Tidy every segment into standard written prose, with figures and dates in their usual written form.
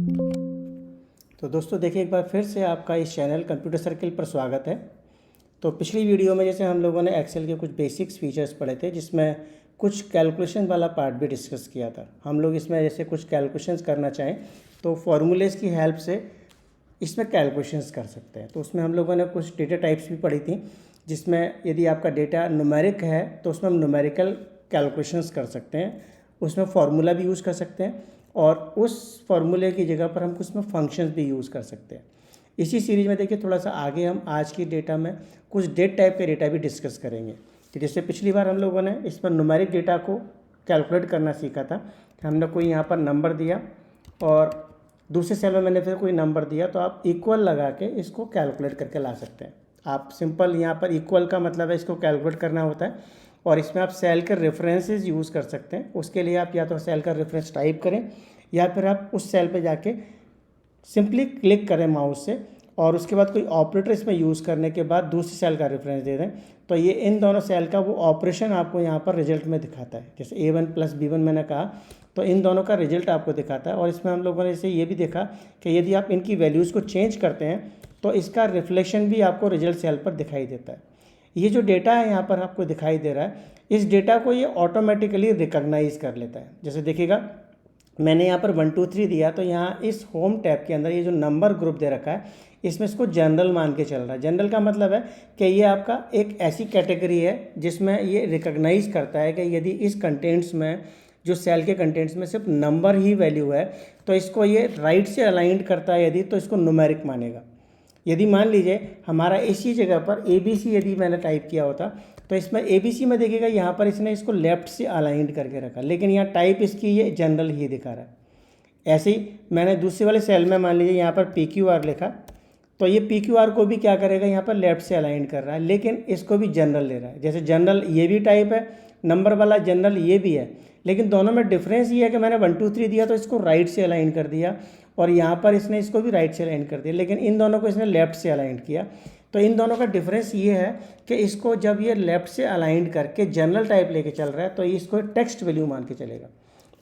तो दोस्तों देखिए, एक बार फिर से आपका इस चैनल कंप्यूटर सर्किल पर स्वागत है। तो पिछली वीडियो में जैसे हम लोगों ने एक्सेल के कुछ बेसिक्स फीचर्स पढ़े थे, जिसमें कुछ कैलकुलेशन वाला पार्ट भी डिस्कस किया था। हम लोग इसमें जैसे कुछ कैलकुलेशंस करना चाहें तो फॉर्मूलेस की हेल्प से इसमें कैलकुलेशंस कर सकते हैं। तो उसमें हम लोगों ने कुछ डेटा टाइप्स भी पढ़ी थी, जिसमें यदि आपका डेटा न्यूमेरिक है तो उसमें हम न्यूमेरिकल कैलकुलेशंस कर सकते हैं, उसमें फार्मूला भी यूज़ कर सकते हैं और उस फार्मूले की जगह पर हम उसमें फंक्शंस भी यूज़ कर सकते हैं। इसी सीरीज़ में देखिए, थोड़ा सा आगे हम आज की डेटा में कुछ डेट टाइप के डेटा भी डिस्कस करेंगे। कि जैसे पिछली बार हम लोगों ने इस पर न्यूमेरिक डेटा को कैलकुलेट करना सीखा था कि हमने कोई यहाँ पर नंबर दिया और दूसरे सेल में मैंने फिर कोई नंबर दिया, तो आप इक्वल लगा के इसको कैलकुलेट करके ला सकते हैं। आप सिंपल यहाँ पर इक्वल का मतलब है इसको कैलकुलेट करना होता है, और इसमें आप सेल के रेफरेंसेस यूज़ कर सकते हैं। उसके लिए आप या तो सेल का रेफरेंस टाइप करें या फिर आप उस सेल पे जाके सिंपली क्लिक करें माउस से, और उसके बाद कोई ऑपरेटर इसमें यूज़ करने के बाद दूसरी सेल का रेफरेंस दे दें, तो ये इन दोनों सेल का वो ऑपरेशन आपको यहाँ पर रिजल्ट में दिखाता है। जैसे A1 + B1 मैंने कहा, तो इन दोनों का रिजल्ट आपको दिखाता है। और इसमें हम लोगों ने जैसे ये भी देखा कि यदि आप इनकी वैल्यूज़ को चेंज करते हैं तो इसका रिफ्लेक्शन भी आपको रिजल्ट सेल पर दिखाई देता है। ये जो डेटा है यहाँ पर आपको दिखाई दे रहा है, इस डेटा को ये ऑटोमेटिकली रिकॉग्नाइज कर लेता है। जैसे देखिएगा, मैंने यहाँ पर 1 2 3 दिया, तो यहाँ इस होम टैब के अंदर ये जो नंबर ग्रुप दे रखा है, इसमें इसको जनरल मान के चल रहा है। जनरल का मतलब है कि ये आपका एक ऐसी कैटेगरी है जिसमें ये रिकॉग्नाइज करता है कि यदि इस कंटेंट्स में, जो सेल के कंटेंट्स में सिर्फ नंबर ही वैल्यू है, तो इसको ये राइट से अलाइंड करता है। यदि तो इसको न्यूमेरिक मानेगा। यदि मान लीजिए हमारा इसी जगह पर ABC यदि मैंने टाइप किया होता, तो इसमें ABC में देखिएगा यहाँ पर इसने इसको लेफ़्ट से अलाइंड करके रखा, लेकिन यहाँ टाइप इसकी ये जनरल ही दिखा रहा है। ऐसे ही मैंने दूसरे वाले सेल में मान लीजिए यहाँ पर PQR लिखा, तो ये PQR को भी क्या करेगा, यहाँ पर लेफ़्ट से अलाइन कर रहा है, लेकिन इसको भी जनरल ले रहा है। जैसे जनरल ये भी टाइप है, नंबर वाला जनरल ये भी है, लेकिन दोनों में डिफरेंस ये है कि मैंने 1 2 3 दिया तो इसको राइट से अलाइन कर दिया, और यहाँ पर इसने इसको भी राइट से अलाइन कर दिया, लेकिन इन दोनों को इसने लेफ़्ट से अलाइन किया। तो इन दोनों का डिफरेंस ये है कि इसको जब ये लेफ़्ट से अलाइन करके जनरल टाइप लेके चल रहा है, तो इसको टेक्स्ट वैल्यू मान के चलेगा।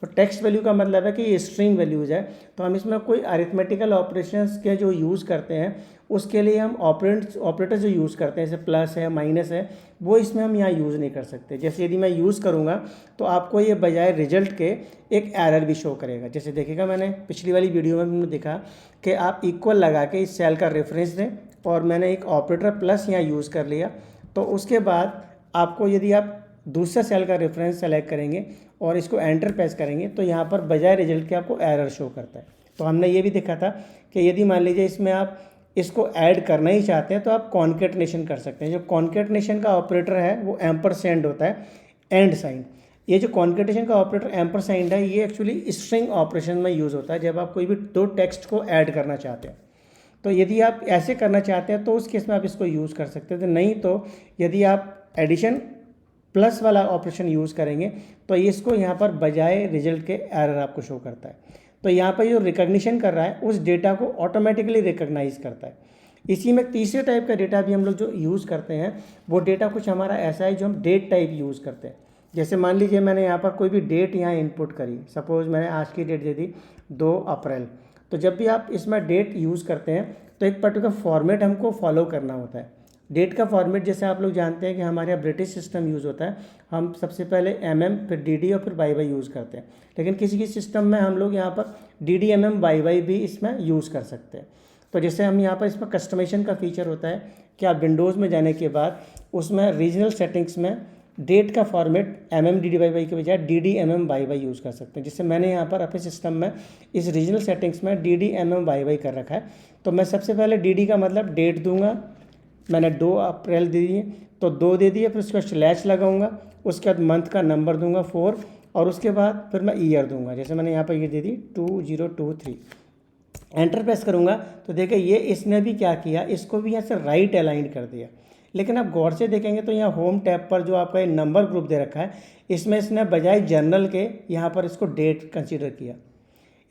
तो टेक्स्ट वैल्यू का मतलब है कि ये स्ट्रिंग वैल्यूज़ है। तो हम इसमें कोई अरिथमेटिकल ऑपरेशंस के जो यूज़ करते हैं, उसके लिए हम ऑपरेटर जो यूज़ करते हैं, जैसे प्लस है, माइनस है, वो इसमें हम यहाँ यूज़ नहीं कर सकते। जैसे यदि मैं यूज़ करूँगा तो आपको ये बजाय रिजल्ट के एक एरर भी शो करेगा। जैसे देखिएगा, मैंने पिछली वाली वीडियो में हमने देखा कि आप इक्वल लगा के इस सेल का रेफरेंस दें, और मैंने एक ऑपरेटर प्लस यहाँ यूज़ कर लिया, तो उसके बाद आपको यदि आप दूसरा सेल का रेफरेंस सेलेक्ट करेंगे और इसको एंटर प्रेस करेंगे, तो यहाँ पर बजाय रिजल्ट के आपको एरर शो करता है। तो हमने ये भी देखा था कि यदि मान लीजिए इसमें आप इसको ऐड करना ही चाहते हैं, तो आप कॉन्केटनेशन कर सकते हैं। जो कॉन्केटनेशन का ऑपरेटर है वो एम्परसेंड होता है, एंड साइन। ये जो कॉन्केटेशन का ऑपरेटर एम्परसेंड है, ये एक्चुअली स्ट्रिंग ऑपरेशन में यूज़ होता है जब आप कोई भी दो टेक्स्ट को ऐड करना चाहते हैं। तो यदि आप ऐसे करना चाहते हैं तो उस केस में आप इसको यूज़ कर सकते हैं। नहीं तो यदि आप एडिशन प्लस वाला ऑपरेशन यूज़ करेंगे तो इसको यहाँ पर बजाय रिजल्ट के एरर आपको शो करता है। तो यहाँ पर जो रिकॉग्निशन कर रहा है उस डेटा को ऑटोमेटिकली रिकॉग्नाइज करता है। इसी में तीसरे टाइप का डेटा भी हम लोग जो यूज़ करते हैं, वो डेटा कुछ हमारा ऐसा है जो हम डेट टाइप यूज़ करते हैं। जैसे मान लीजिए मैंने यहाँ पर कोई भी डेट यहाँ इनपुट करी, सपोज़ मैंने आज की डेट दे दी 2 अप्रैल। तो जब भी आप इसमें डेट यूज़ करते हैं तो एक पर्टिकुलर फॉर्मेट हमको फॉलो करना होता है। डेट का फॉर्मेट जैसे आप लोग जानते हैं कि हमारे यहाँ ब्रिटिश सिस्टम यूज़ होता है, हम सबसे पहले फिर DD और फिर YY यूज़ करते हैं। लेकिन किसी किसी सिस्टम में हम लोग यहाँ पर DD YY भी इसमें यूज़ कर सकते हैं। तो जैसे हम यहाँ पर इसमें कस्टमाइजेशन का फीचर होता है कि आप विंडोज़ में जाने के बाद उसमें रीजनल सेटिंग्स में डेट का फॉर्मेट DDYY के बजाय DD YY यूज़ कर सकते हैं। जिससे मैंने यहाँ पर अपने सिस्टम में इस रीजनल सेटिंग्स में DD YY कर रखा है। तो मैं सबसे पहले DD का मतलब डेट दूंगा, मैंने 2 अप्रैल दे दिए तो 2 दे दिए, फिर उसके बाद स्लैश लगाऊंगा, उसके बाद मंथ का नंबर दूंगा 4, और उसके बाद फिर मैं ईयर दूंगा। जैसे मैंने यहाँ पर ये दे दी 2023, एंटर प्रेस करूँगा तो देखिए ये इसने भी क्या किया, इसको भी यहाँ से राइट अलाइन कर दिया। लेकिन आप गौर से देखेंगे तो यहाँ होम टैब पर जो आपका ये नंबर ग्रुप दे रखा है, इसमें इसने बजाय जनरल के यहाँ पर इसको डेट कंसीडर किया।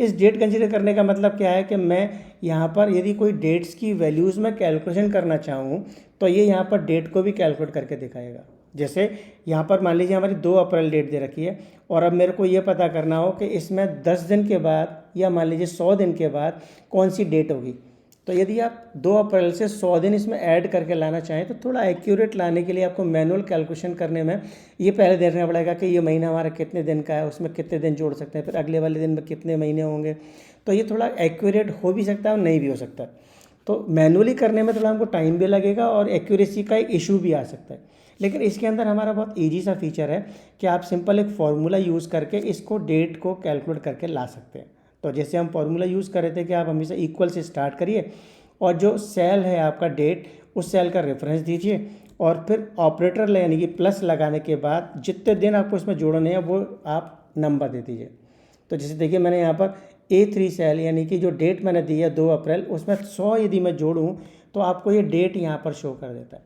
इस डेट कंसीडर करने का मतलब क्या है कि मैं यहाँ पर यदि कोई डेट्स की वैल्यूज़ में कैलकुलेशन करना चाहूँ तो ये यहाँ पर डेट को भी कैलकुलेट करके दिखाएगा। जैसे यहाँ पर मान लीजिए हमारी 2 अप्रैल डेट दे रखी है और अब मेरे को ये पता करना हो कि इसमें 10 दिन के बाद या मान लीजिए 100 दिन के बाद कौन सी डेट होगी। तो यदि आप 2 अप्रैल से 100 दिन इसमें ऐड करके लाना चाहें तो थोड़ा एक्यूरेट लाने के लिए आपको मैनुअल कैलकुलेशन करने में ये पहले देखना पड़ेगा कि ये महीना हमारा कितने दिन का है, उसमें कितने दिन जोड़ सकते हैं, फिर अगले वाले दिन में कितने महीने होंगे। तो ये थोड़ा एक्यूरेट हो भी सकता है और नहीं भी हो सकता। तो मैनुअली करने में थोड़ा हमको टाइम भी लगेगा और एक्यूरेसी का एक इशू भी आ सकता है। लेकिन इसके अंदर हमारा बहुत ईजी सा फीचर है कि आप सिंपल एक फार्मूला यूज़ करके इसको डेट को कैलकुलेट करके ला सकते हैं। तो जैसे हम फार्मूला यूज़ कर रहे थे कि आप हमेशा इक्वल से स्टार्ट करिए और जो सेल है आपका डेट, उस सेल का रेफरेंस दीजिए और फिर ऑपरेटर यानी कि प्लस लगाने के बाद जितने दिन आपको इसमें जोड़ने हैं वो आप नंबर दे दीजिए। तो जैसे देखिए मैंने यहाँ पर A3 सेल यानी कि जो डेट मैंने दी है 2 अप्रैल, उसमें 100 यदि मैं जोड़ूँ तो आपको ये डेट यहाँ पर शो कर देता है।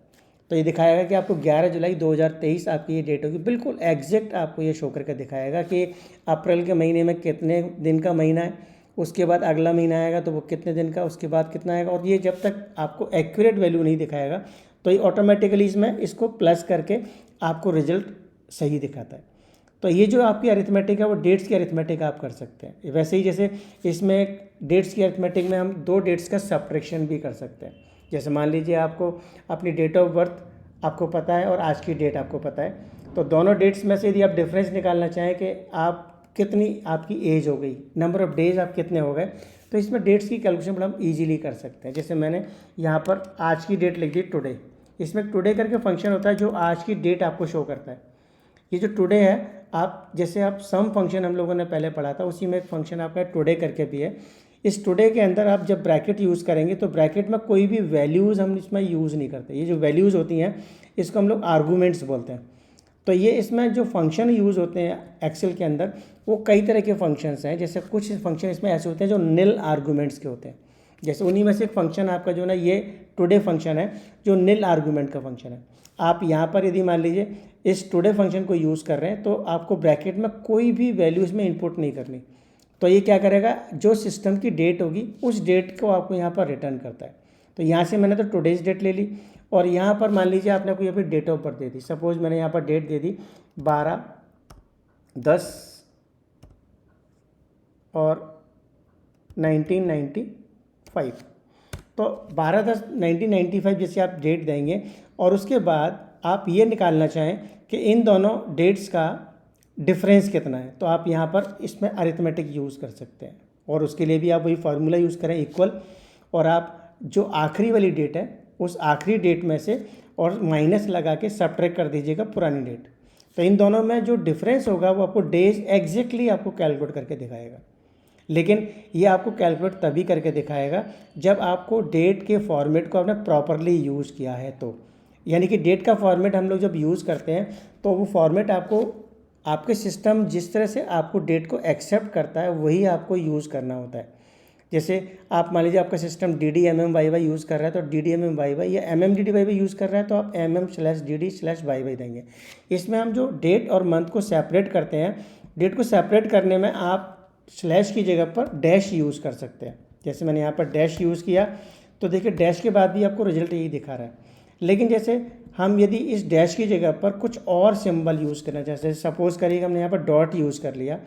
तो ये दिखाएगा कि आपको 11 जुलाई 2023 आपकी ये डेट होगी, बिल्कुल एग्जैक्ट आपको ये शो करके दिखाएगा कि अप्रैल के महीने में कितने दिन का महीना है, उसके बाद अगला महीना आएगा तो वो कितने दिन का, उसके बाद कितना आएगा। और ये जब तक आपको एक्यूरेट वैल्यू नहीं दिखाएगा तो ये ऑटोमेटिकली इसमें इसको प्लस करके आपको रिजल्ट सही दिखाता है। तो ये जो आपकी अरिथमेटिक है वो डेट्स की अरिथमेटिक आप कर सकते हैं। वैसे ही जैसे इसमें डेट्स की अरिथमेटिक में हम 2 डेट्स का सब्ट्रैक्शन भी कर सकते हैं। जैसे मान लीजिए आपको अपनी डेट ऑफ बर्थ आपको पता है और आज की डेट आपको पता है, तो दोनों डेट्स में से यदि आप डिफरेंस निकालना चाहें कि आप कितनी आपकी एज हो गई, नंबर ऑफ डेज आप कितने हो गए, तो इसमें डेट्स की कैलकुलेशन बड़ा हम ईजिली कर सकते हैं। जैसे मैंने यहाँ पर आज की डेट लिख दी टुडे, इसमें टुडे करके फंक्शन होता है जो आज की डेट आपको शो करता है। ये जो टुडे है, आप जैसे आप सम फंक्शन हम लोगों ने पहले पढ़ा था, उसी में एक फंक्शन आपका टुडे करके भी है। इस टुडे के अंदर आप जब ब्रैकेट यूज़ करेंगे तो ब्रैकेट में कोई भी वैल्यूज़ हम इसमें यूज़ नहीं करते। ये जो वैल्यूज़ होती हैं इसको हम लोग आर्गूमेंट्स बोलते हैं। तो ये इसमें जो फंक्शन यूज़ होते हैं एक्सेल के अंदर वो कई तरह के फंक्शंस हैं। जैसे कुछ फंक्शन इसमें ऐसे होते हैं जो निल आर्गूमेंट्स के होते हैं। जैसे उन्हीं में से एक फंक्शन आपका जो ना ये टुडे फंक्शन है जो निल आर्गूमेंट का फंक्शन है। आप यहाँ पर यदि मान लीजिए इस टुडे फंक्शन को यूज़ कर रहे हैं तो आपको ब्रैकेट में कोई भी वैल्यू इसमें इनपुट नहीं करनी। तो ये क्या करेगा, जो सिस्टम की डेट होगी उस डेट को आपको यहाँ पर रिटर्न करता है। तो यहाँ से मैंने तो टुडेज़ डेट ले ली और यहाँ पर मान लीजिए आपने कोई अपनी डेट ऑफ बर्थ दे दी। सपोज मैंने यहाँ पर डेट दे दी 12/10 और 1995। तो 12/10/1995 जैसे आप डेट देंगे और उसके बाद आप ये निकालना चाहें कि इन दोनों डेट्स का डिफरेंस कितना है, तो आप यहाँ पर इसमें अरिथमेटिक यूज़ कर सकते हैं। और उसके लिए भी आप वही फार्मूला यूज़ करें इक्वल, और आप जो आखिरी वाली डेट है उस आखिरी डेट में से और माइनस लगा के सब्ट्रैक्ट कर दीजिएगा पुरानी डेट। तो इन दोनों में जो डिफरेंस होगा वो आपको डेज एग्जैक्टली आपको कैलकुलेट करके दिखाएगा। लेकिन ये आपको कैलकुलेट तभी करके दिखाएगा जब आपको डेट के फॉर्मेट को आपने प्रॉपरली यूज़ किया है। तो यानी कि डेट का फॉर्मेट हम लोग जब यूज़ करते हैं तो वो फॉर्मेट आपको आपके सिस्टम जिस तरह से आपको डेट को एक्सेप्ट करता है वही आपको यूज़ करना होता है। जैसे आप मान लीजिए आपका सिस्टम DDMMYY यूज़ कर रहा है तो DDMMYY या MMDDYY यूज़ कर रहा है तो आप MM/DD/YY देंगे। इसमें हम जो डेट और मंथ को सेपरेट करते हैं, डेट को सेपरेट करने में आप स्लैश की जगह पर डैश यूज़ कर सकते हैं। जैसे मैंने यहाँ पर डैश यूज़ किया तो देखिए डैश के बाद भी आपको रिजल्ट यही दिखा रहा है। लेकिन जैसे हम यदि इस डैश की जगह पर कुछ और सिंबल यूज़ करना चाहते हैं, सपोज़ करिए हमने यहाँ पर डॉट यूज़ कर लिया,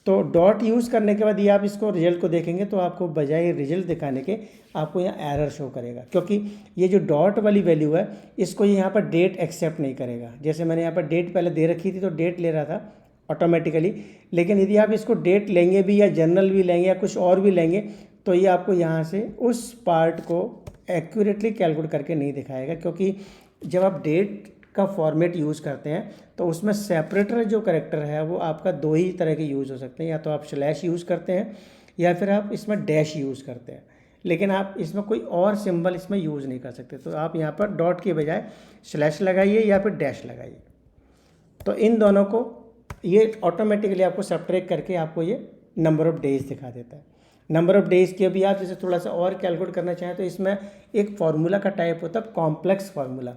तो डॉट यूज़ करने के बाद ये आप इसको रिजल्ट को देखेंगे तो आपको बजाय रिजल्ट दिखाने के आपको यहाँ एरर शो करेगा, क्योंकि ये जो डॉट वाली वैल्यू है इसको ये यहाँ पर डेट एक्सेप्ट नहीं करेगा। जैसे मैंने यहाँ पर डेट पहले दे रखी थी तो डेट ले रहा था ऑटोमेटिकली, लेकिन यदि आप इसको डेट लेंगे भी या जनरल भी लेंगे या कुछ और भी लेंगे तो ये आपको यहाँ से उस पार्ट को एक्यूरेटली कैलकुलेट करके नहीं दिखाएगा। क्योंकि जब आप डेट का फॉर्मेट यूज़ करते हैं तो उसमें सेपरेटर जो करेक्टर है वो आपका 2 ही तरह के यूज़ हो सकते हैं, या तो आप स्लैश यूज़ करते हैं या फिर आप इसमें डैश यूज़ करते हैं, लेकिन आप इसमें कोई और सिंबल इसमें यूज़ नहीं कर सकते। तो आप यहाँ पर डॉट के बजाय स्लैश लगाइए या फिर डैश लगाइए। तो इन दोनों को ये ऑटोमेटिकली आपको सब्ट्रैक्ट करके आपको ये नंबर ऑफ़ डेज दिखा देता है। नंबर ऑफ़ डेज़ के भी आप जैसे थोड़ा सा और कैलकुलेट करना चाहें तो इसमें एक फार्मूला का टाइप होता है कॉम्प्लेक्स फार्मूला।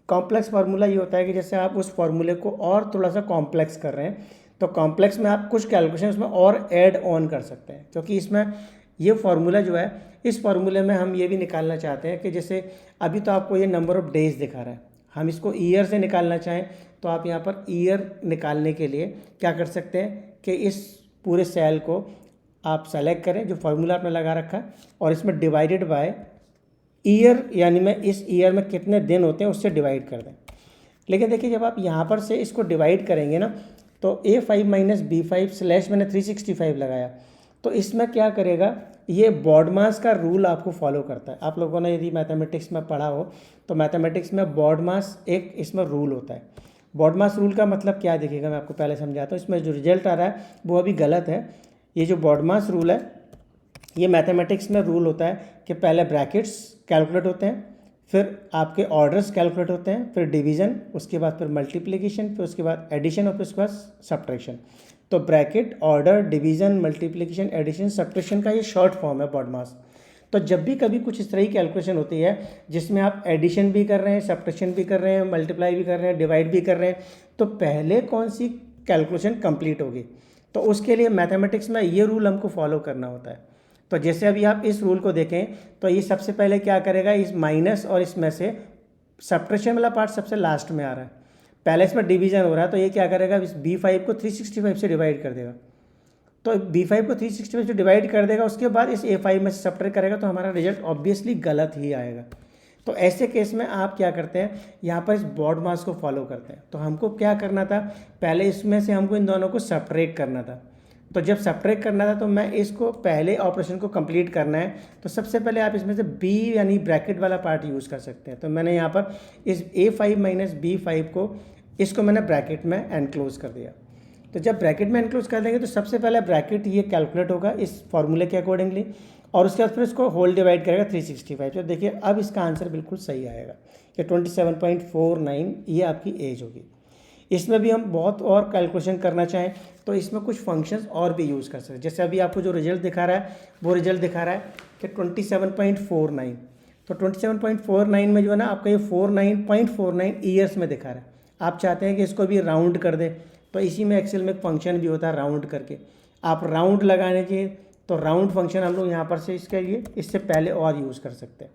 कॉम्प्लेक्स फार्मूला ये होता है कि जैसे आप उस फार्मूले को और थोड़ा सा कॉम्प्लेक्स कर रहे हैं तो कॉम्प्लेक्स में आप कुछ कैलकुलेशन उसमें और ऐड ऑन कर सकते हैं। क्योंकि इसमें ये फार्मूला जो है, इस फार्मूले में हम ये भी निकालना चाहते हैं कि जैसे अभी तो आपको ये नंबर ऑफ़ डेज़ दिखा रहा है, हम इसको ईयर से निकालना चाहें तो आप यहाँ पर ईयर निकालने के लिए क्या कर सकते हैं कि इस पूरे सेल को आप सेलेक्ट करें जो फार्मूला आपने लगा रखा है और इसमें डिवाइडेड बाय ईयर, यानी मैं इस ईयर में कितने दिन होते हैं उससे डिवाइड कर दें। लेकिन देखिए जब आप यहाँ पर से इसको डिवाइड करेंगे ना तो A5 माइनस B5 स्लैश मैंने 365 लगाया, तो इसमें क्या करेगा, ये बॉडमास का रूल आपको फॉलो करता है। आप लोगों ने यदि मैथमेटिक्स में पढ़ा हो तो मैथमेटिक्स में बॉडमास एक इसमें रूल होता है। बॉडमास रूल का मतलब क्या देखिएगा, मैं आपको पहले समझाता हूँ। इसमें जो रिजल्ट आ रहा है वो अभी गलत है। ये जो बॉडमास रूल है ये मैथमेटिक्स में रूल होता है कि पहले ब्रैकेट्स कैलकुलेट होते हैं, फिर आपके ऑर्डर्स कैलकुलेट होते हैं, फिर डिवीज़न, उसके बाद फिर मल्टीप्लिकेशन, फिर उसके बाद एडिशन और फिर उसके बाद सब्ट्रैक्शन। तो bracket, order, division, multiplication, addition, subtraction का ये शॉर्ट फॉर्म है बॉडमास। तो जब भी कभी कुछ इस तरह की कैलकुलेशन होती है जिसमें आप एडिशन भी कर रहे हैं, सब्ट्रैक्शन भी कर रहे हैं, मल्टीप्लाई भी कर रहे हैं, डिवाइड भी कर रहे हैं, तो पहले कौन सी कैलकुलेशन कंप्लीट होगी, तो उसके लिए मैथमेटिक्स में ये रूल हमको फॉलो करना होता है। तो जैसे अभी आप इस रूल को देखें तो ये सबसे पहले क्या करेगा, इस माइनस और इसमें से सब्ट्रैक्शन वाला पार्ट सबसे लास्ट में आ रहा है, पहले इसमें डिवीजन हो रहा है, तो ये क्या करेगा, इस B5 को 365 से डिवाइड कर देगा। तो B5 को 365 से डिवाइड कर देगा, उसके बाद इस A5 में से सब्ट्रैक्ट करेगा, तो हमारा रिजल्ट ऑब्वियसली गलत ही आएगा। तो ऐसे केस में आप क्या करते हैं, यहाँ पर इस बॉडमास को फॉलो करते हैं। तो हमको क्या करना था, पहले इसमें से हमको इन दोनों को सब्ट्रैक्ट करना था। तो जब सब्ट्रैक्ट करना था तो मैं इसको पहले ऑपरेशन को कंप्लीट करना है, तो सबसे पहले आप इसमें से B यानी ब्रैकेट वाला पार्ट यूज़ कर सकते हैं। तो मैंने यहाँ पर इस A5 माइनस B5 को, इसको मैंने ब्रैकेट में एनक्लोज कर दिया। तो जब ब्रैकेट में एनक्लोज कर देंगे तो सबसे पहले ब्रैकेट ये कैलकुलेट होगा इस फॉर्मूले के अकॉर्डिंगली, और उसके बाद फिर इसको होल डिवाइड करेगा 365। तो देखिए अब इसका आंसर बिल्कुल सही आएगा कि 27.49 ये आपकी एज होगी। इसमें भी हम बहुत और कैलकुलेशन करना चाहें तो इसमें कुछ फंक्शंस और भी यूज़ कर सकते हैं। जैसे अभी आपको जो रिजल्ट दिखा रहा है वो रिजल्ट दिखा रहा है कि 27.49, तो 27.49 में जो है ना आपका ये 49.49 ईयर्स में दिखा रहा है। आप चाहते हैं कि इसको भी राउंड कर दें, तो इसी में एक्सेल में एक फंक्शन भी होता है राउंड करके, आप राउंड लगाने चाहिए तो राउंड फंक्शन हम लोग यहाँ पर से इसके लिए इससे पहले और यूज़ कर सकते हैं।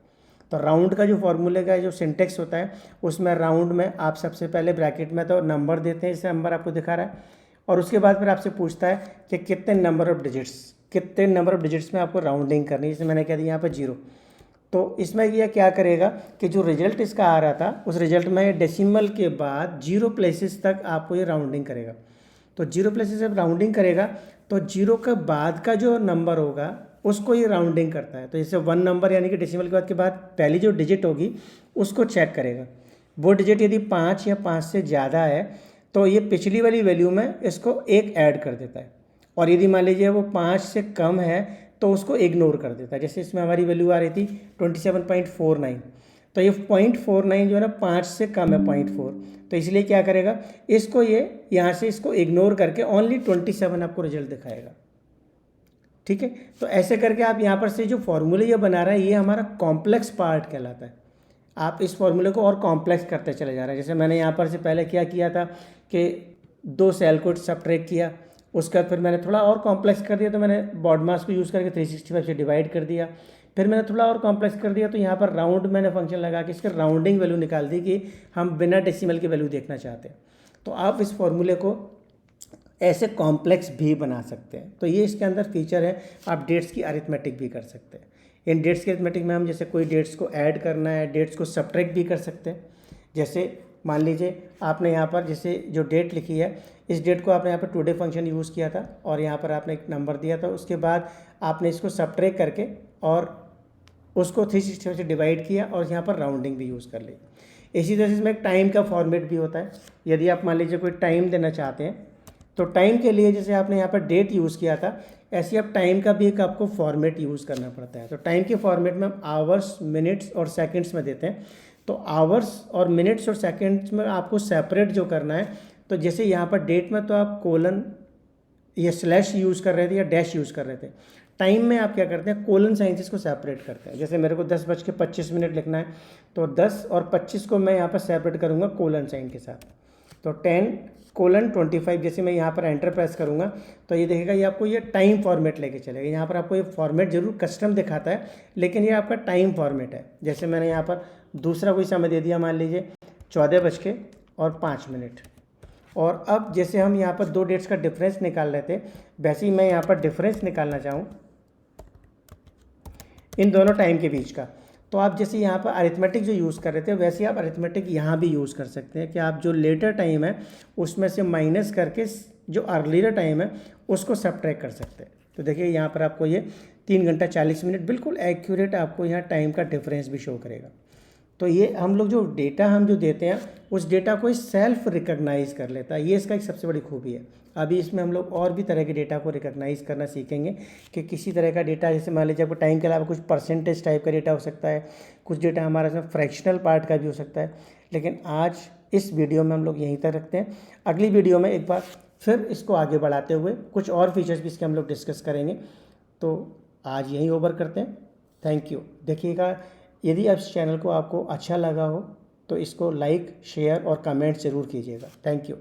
तो राउंड का जो फॉर्मूले का जो सिंटेक्स होता है उसमें राउंड में आप सबसे पहले ब्रैकेट में तो नंबर देते हैं, जैसे नंबर आपको दिखा रहा है, और उसके बाद फिर आपसे पूछता है कि कितने नंबर ऑफ डिजिट्स में आपको राउंडिंग करनी है। जैसे मैंने कह दिया यहाँ पर 0, तो इसमें यह क्या करेगा कि जो रिजल्ट इसका आ रहा था उस रिजल्ट में डेसिमल के बाद 0 प्लेसेस तक आपको ये राउंडिंग करेगा। तो 0 प्लेसेस जब राउंडिंग करेगा तो 0 के बाद का जो नंबर होगा उसको ये राउंडिंग करता है। तो जैसे 1 नंबर यानी कि डेसिमल के बाद पहली जो डिजिट होगी उसको चेक करेगा। वो डिजिट यदि 5 या 5 से ज़्यादा है तो ये पिछली वाली वैल्यू में इसको 1 ऐड कर देता है, और यदि मान लीजिए वो 5 से कम है तो उसको इग्नोर कर देता है। जैसे इसमें हमारी वैल्यू आ रही थी 27.49, तो ये 0.49 जो है ना 5 से कम है 0.4, तो इसलिए क्या करेगा, इसको ये यहाँ से इसको इग्नोर करके ओनली 27 आपको रिजल्ट दिखाएगा। ठीक है, तो ऐसे करके आप यहाँ पर से जो फॉर्मूले ये बना रहे हैं ये हमारा कॉम्प्लेक्स पार्ट कहलाता है। आप इस फॉर्मूले को और कॉम्प्लेक्स करते चले जा रहे हैं। जैसे मैंने यहाँ पर से पहले क्या किया था कि 2 सेल को सब्ट्रैक्ट किया, उसके बाद फिर मैंने थोड़ा और कॉम्प्लेक्स कर दिया, तो मैंने बॉडमास को यूज़ करके 365 से डिवाइड कर दिया। फिर मैंने थोड़ा और कॉम्प्लेक्स कर दिया तो यहाँ पर राउंड मैंने फंक्शन लगा के इसके राउंडिंग वैल्यू निकाल दी कि हम बिना डेसिमल की वैल्यू देखना चाहते हैं। तो आप इस फॉर्मूले को ऐसे कॉम्प्लेक्स भी बना सकते हैं। तो ये इसके अंदर फीचर है। आप डेट्स की अरिथमेटिक भी कर सकते हैं। इन डेट्स की अरिथमेटिक में हम जैसे कोई डेट्स को ऐड करना है, डेट्स को सब्ट्रैक्ट भी कर सकते हैं। जैसे मान लीजिए आपने यहाँ पर जैसे जो डेट लिखी है, इस डेट को आपने यहाँ पर टुडे फंक्शन यूज़ किया था और यहाँ पर आपने एक नंबर दिया था, उसके बाद आपने इसको सब्ट्रैक्ट करके और उसको 365 से डिवाइड किया और यहाँ पर राउंडिंग भी यूज़ कर ली। इसी तरह से इसमें एक टाइम का फॉर्मेट भी होता है। यदि आप मान लीजिए कोई टाइम देना चाहते हैं तो टाइम के लिए जैसे आपने यहाँ पर डेट यूज़ किया था, ऐसे आप टाइम का भी एक आपको फॉर्मेट यूज़ करना पड़ता है। तो टाइम के फॉर्मेट में हम आवर्स, मिनट्स और सेकंड्स में देते हैं। तो आवर्स और मिनट्स और सेकंड्स में आपको सेपरेट जो करना है, तो जैसे यहाँ पर डेट में तो आप कोलन या स्लैश यूज़ कर रहे थे या डैश यूज़ कर रहे थे, टाइम में आप क्या करते हैं, कोलन साइन से इसको सेपरेट करते हैं। जैसे मेरे को 10:25 लिखना है तो 10 और 25 को मैं यहाँ पर सेपरेट करूँगा कोलन साइन के साथ। तो 10:25 जैसे मैं यहाँ पर एंटर प्रेस करूँगा तो ये देखेगा ये आपको ये टाइम फॉर्मेट लेके चलेगा। यहाँ पर आपको ये फॉर्मेट जरूर कस्टम दिखाता है लेकिन ये आपका टाइम फॉर्मेट है। जैसे मैंने यहाँ पर दूसरा कोई समय दे दिया, मान लीजिए 14:05। और अब जैसे हम यहाँ पर दो डेट्स का डिफरेंस निकाल रहे थे, वैसे ही मैं यहाँ पर डिफरेंस निकालना चाहूँ इन दोनों टाइम के बीच का, तो आप जैसे यहाँ पर अरिथमेटिक जो यूज़ कर रहे थे वैसे ही आप अरिथमेटिक यहाँ भी यूज़ कर सकते हैं कि आप जो लेटर टाइम है उसमें से माइनस करके जो अर्लियर टाइम है उसको सब्ट्रैक्ट कर सकते हैं। तो देखिए यहाँ पर आपको ये 3 घंटा 40 मिनट बिल्कुल एक्यूरेट आपको यहाँ टाइम का डिफरेंस भी शो करेगा। तो ये हम लोग जो डेटा हम जो देते हैं उस डेटा को सेल्फ रिकॉग्नाइज कर लेता है, ये इसका एक सबसे बड़ी खूबी है। अभी इसमें हम लोग और भी तरह के डेटा को रिकॉग्नाइज करना सीखेंगे कि किसी तरह का डेटा, जैसे मान लीजिए आपको टाइम के अलावा कुछ परसेंटेज टाइप का डेटा हो सकता है, कुछ डेटा हमारा इसमें फ्रैक्शनल पार्ट का भी हो सकता है। लेकिन आज इस वीडियो में हम लोग यहीं तक रखते हैं। अगली वीडियो में एक बार फिर इसको आगे बढ़ाते हुए कुछ और फीचर्स भी इसके हम लोग डिस्कस करेंगे। तो आज यहीं ओवर करते हैं। Thank you. देखिएगा, यदि आप इस चैनल को आपको अच्छा लगा हो तो इसको लाइक, शेयर और कमेंट ज़रूर कीजिएगा। Thank you.